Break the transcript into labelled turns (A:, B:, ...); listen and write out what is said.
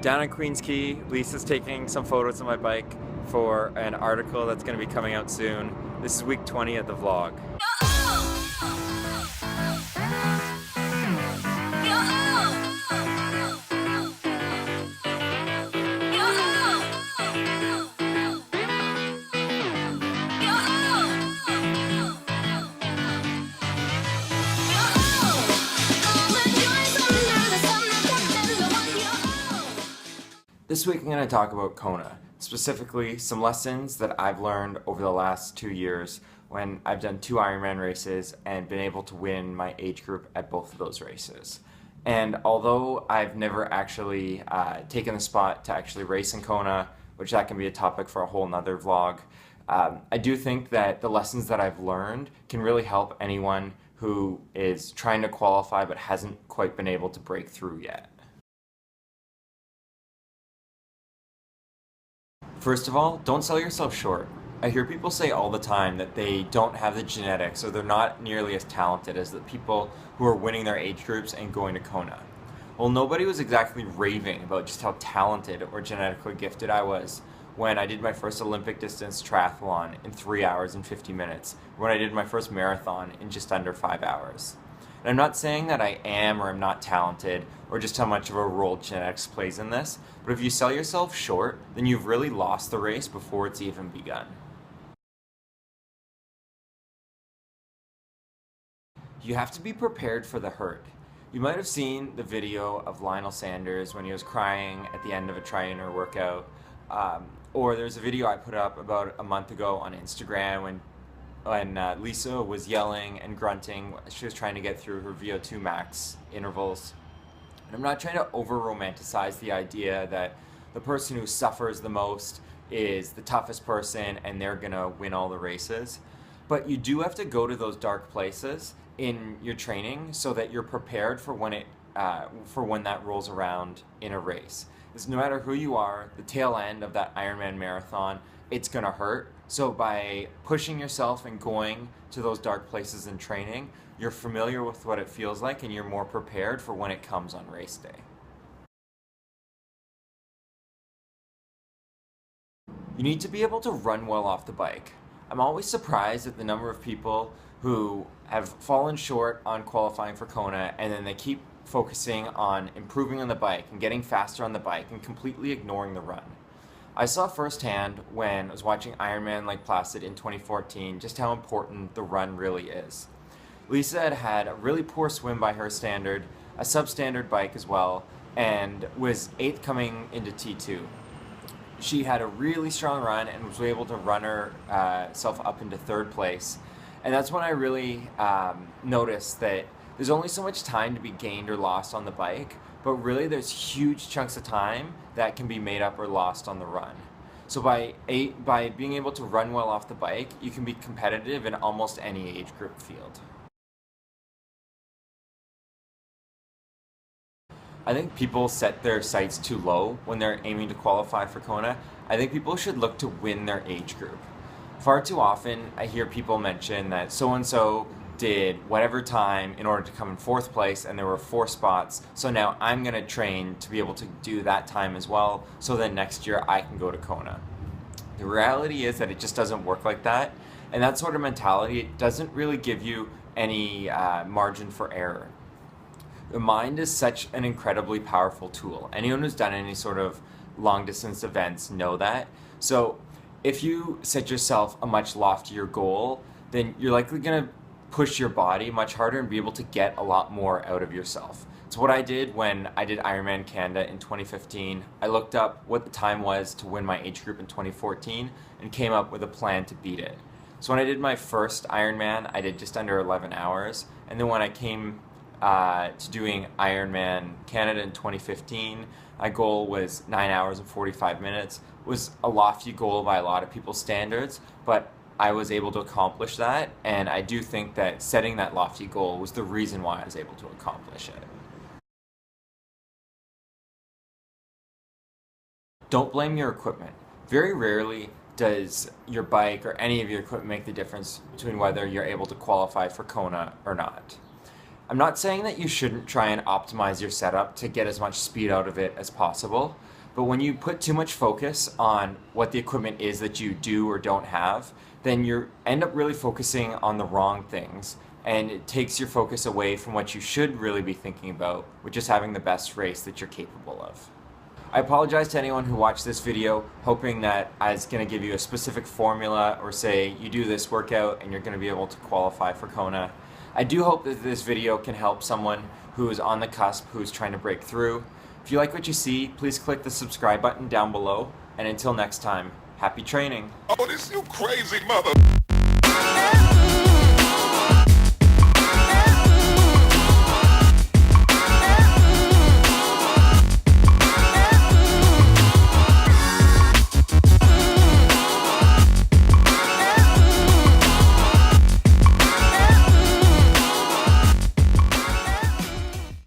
A: Down in Queens Quay, Lisa's taking some photos of my bike for an article that's going to be coming out soon. This is week 20 of the vlog. This week I'm going to talk about Kona, specifically some lessons that I've learned over the last 2 years when I've done 2 Ironman races and been able to win my age group at both of those races. And although I've never actually taken the spot to actually race in Kona, which that can be a topic for a whole nother vlog, I do think that the lessons that I've learned can really help anyone who is trying to qualify but hasn't quite been able to break through yet. First of all, don't sell yourself short. I hear people say all the time that they don't have the genetics or they're not nearly as talented as the people who are winning their age groups and going to Kona. Well, nobody was exactly raving about just how talented or genetically gifted I was when I did my first Olympic distance triathlon in 3 hours and 50 minutes, when I did my first marathon in just under 5 hours. And I'm not saying that I am or am not talented or just how much of a role genetics plays in this, but if you sell yourself short, then you've really lost the race before it's even begun. You have to be prepared for the hurt. You might have seen the video of Lionel Sanders when he was crying at the end of a trainer workout, or there's a video I put up about a month ago on Instagram when Lisa was yelling and grunting. She was trying to get through her VO2 max intervals. And I'm not trying to over-romanticize the idea that the person who suffers the most is the toughest person and they're gonna win all the races. But you do have to go to those dark places in your training so that you're prepared for when that rolls around in a race. Because no matter who you are, the tail end of that Ironman marathon, it's gonna hurt. So by pushing yourself and going to those dark places in training, you're familiar with what it feels like and you're more prepared for when it comes on race day. You need to be able to run well off the bike. I'm always surprised at the number of people who have fallen short on qualifying for Kona and then they keep focusing on improving on the bike and getting faster on the bike and completely ignoring the run. I saw firsthand when I was watching Ironman Lake Placid in 2014 just how important the run really is. Lisa had had a really poor swim by her standard, a substandard bike as well, and was 8th coming into T2. She had a really strong run and was able to run herself up into 3rd place. And that's when I really noticed that there's only so much time to be gained or lost on the bike, but really there's huge chunks of time that can be made up or lost on the run. So by being able to run well off the bike, you can be competitive in almost any age group field. I think people set their sights too low when they're aiming to qualify for Kona. I think people should look to win their age group. Far too often, I hear people mention that so-and-so did whatever time in order to come in 4th place and there were 4 spots, so now I'm going to train to be able to do that time as well, so then next year I can go to Kona. The reality is that it just doesn't work like that, and that sort of mentality, it doesn't really give you any margin for error. The mind is such an incredibly powerful tool. Anyone who's done any sort of long distance events know that. So if you set yourself a much loftier goal, then you're likely going to push your body much harder and be able to get a lot more out of yourself. It's what I did when I did Ironman Canada in 2015. I looked up what the time was to win my age group in 2014 and came up with a plan to beat it. So when I did my first Ironman, I did just under 11 hours. And then when I came to doing Ironman Canada in 2015, my goal was 9 hours and 45 minutes. It was a lofty goal by a lot of people's standards, but I was able to accomplish that, and I do think that setting that lofty goal was the reason why I was able to accomplish it. Don't blame your equipment. Very rarely does your bike or any of your equipment make the difference between whether you're able to qualify for Kona or not. I'm not saying that you shouldn't try and optimize your setup to get as much speed out of it as possible, but when you put too much focus on what the equipment is that you do or don't have, then you end up really focusing on the wrong things, and it takes your focus away from what you should really be thinking about, which is having the best race that you're capable of. I apologize to anyone who watched this video hoping that I was going to give you a specific formula or say you do this workout and you're going to be able to qualify for Kona. I do hope that this video can help someone who is on the cusp, who's trying to break through. If you like what you see, please click the subscribe button down below, and until next time, happy training!
B: Oh, this you crazy mother...